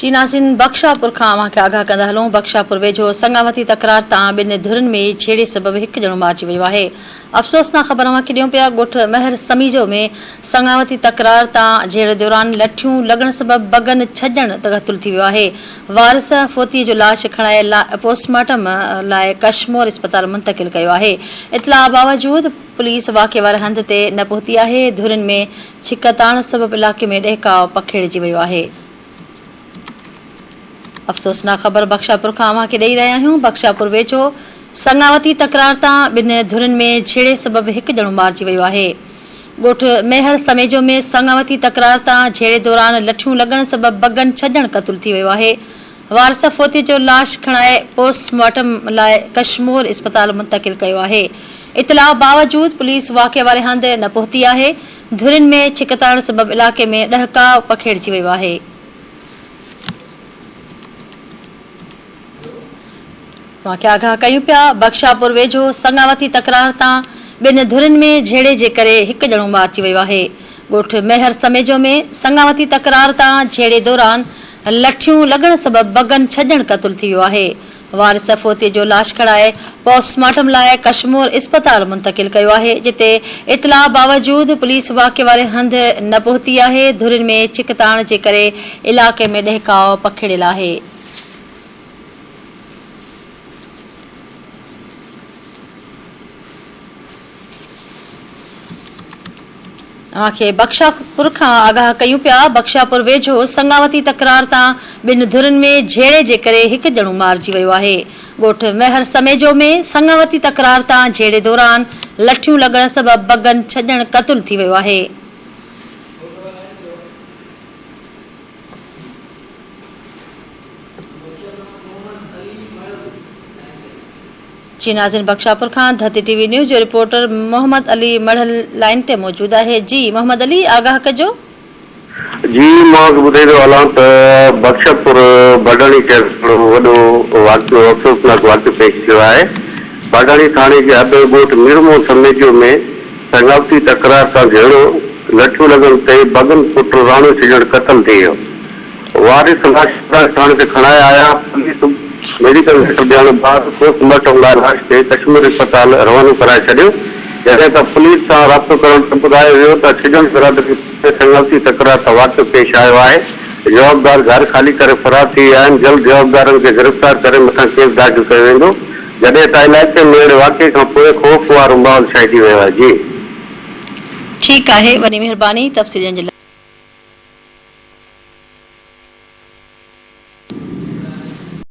चीनासिन बख्शापुर खां अवांखे आगाह कंदा हलूं। बख्शापुर वेझो संगावती तकरार तां ॿिनि धुरनि में छेड़े सबबि हिकु ॼणो मारिजी वियो आहे। अफ़सोसनाक ख़बर अवांखे ॾियूं पिया। ॻोठ महर समीजो में संगावती तकरार तां झेड़े दौरान लठियूं लॻण सबबि बगन 6 ॼण क़तल थी वियो आहे। वारिस फोतीअ जो लाश खणाए पोस्टमार्टम लाइ कशमोर अस्पताल मुंतक़िल कयो आहे। इतला बावजूद पुलिस वाक़े वारे हंध ते न पहुती आहे। धुरनि में छिकताण सबबि इलाक़े में ॾहकाव पखेड़िजी वियो आहे। अफ़सोसनाक ख़बर बख्शापुर खां अवांखे ॾेई रहिया आहियूं। बख्शापुर वेझो संगावती तकरार तां ॿिनि धुरनि में छेड़े सबबि हिकु ॼणो मारिजी वियो आहे। ॻोठ महर समेजो में संगावती तकरार तां झेड़े दौरान लठियूं लॻण सबबि बगन 6 ॼण क़तल थी वियो आहे। वारिस फोतीअ जो लाश खणाए पोस्टमार्टम लाइ कशमोर अस्पताल मुंतक़िल कयो आहे। इतला बावजूद पुलिस वाक़े वारे हंध न पहुती आहे। धुरनि में छिकताण सबबि इलाक़े में ॾहकाव पखेड़िजी वियो आहे। वाक़े आगाह कयूं पिया। बख्शापुर वेझो संगावती तकरार तां ॿिनि धुरनि में झेड़े जे करे हिकु ॼणो मारिजी वियो आहे। ॻोठ महर समेजो में संगावती तकरार तां झेड़े दौरान लठियूं लॻण सबबि बगन 6 ॼण क़तल थी वियो आहे। वारिस फोतीअ जो लाश खणाए पोस्टमार्टम लाइ कशमोर अस्पताल मुंतक़िल कयो आहे, जिते इतला बावजूद पुलिस वाक़े वारे हंध न पहुती आहे। धुरनि में छिकताण जे करे इलाक़े में ॾहकाव पखेड़ियल आहे। अवांखे बख्शापुर खां आगाह कयूं पिया। बख्शापुर वेझो संगावती तकरार तां ॿिनि धुरनि में झेड़े जे करे हिकु ॼणो मारिजी वियो आहे। ॻोठ महर समेजो में संगावती तकरार तां झेड़े दौरान लठियूं लॻण सबबि बगन 6 ॼण क़तल थी वियो आहे। जी नाज़रीन, बख्शापुर खां धरती टीवी न्यूज़ जो रिपोर्टर मोहम्मद अली मढ़ल लाइन ते मौजूद है। जी मोहम्मद अली, आगाह कजो। जी मां ॿुधाए थो हलां त बख्शापुर बडाणी शहर वॾो वाक़ियो अफ़सोसनाक वाक़ियो पेश थियो आहे। बडाणी थाणे जे अॿे ॻोठ मिरमो समेजो में संगावती तकरार सां झेड़ो लठियूं लॻण ते बगन पुट राणो 6 ॼण क़तल थी वियो। वारिस लाश थाणे ते खणाए आया। पुलिस मेडिकल ॾियण बाद पोस्टमार्टम लाइ लाश खे कश्मीर अस्पताल रवानो कराए छॾियो। जॾहिं त पुलिस सां राब्तो करण ते ॿुधायो वियो त 6 ॼण बिरादरी संगावती तकरार सां वाक़ियो पेश आयो आहे। जवाबदार घर खाली करे फरार थी विया आहिनि। जल्द जवाबदारनि खे गिरफ़्तार करे मथां केस दाख़िल कयो वेंदो। जॾहिं त इलाइक़े में अहिड़े वाक़िए खां पोइ ख़ौफ़ वारो माहौल छाइजी वियो आहे। जी ठीकु आहे, वॾी महिरबानी तफ़सीलनि जे लाइ।